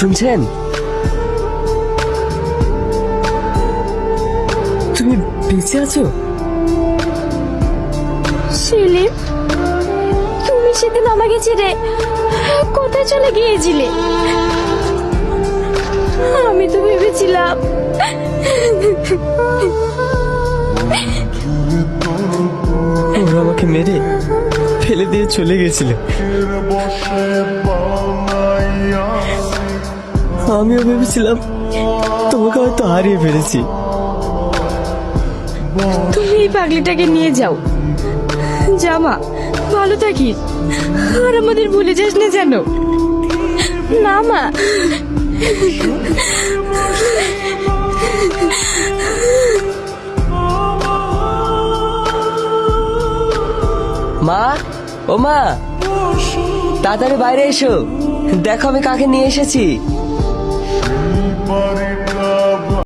শুনছেন? তুমি বেঁচে আছো? সেলিম, তুমি সেদিন আমাকে ছেড়ে কোথায় চলে গিয়েছিলে? আমি তো ভেবেছিলাম ওরা আমাকে মেরে ফেলে দিয়ে চলে গেছিল। আমিও ভেবেছিলাম তোমাকে হয়তো হারিয়ে ফেলেছি। তুমি এই পাগলিটাকে নিয়ে যাও। জামা ভালো থাকিস, আর আমাদের ভুলে যাস না যেন। না মা, মা, ও মা, তাড়াতাড়ি বাইরে এসো, দেখো আমি কাকে নিয়ে এসেছি।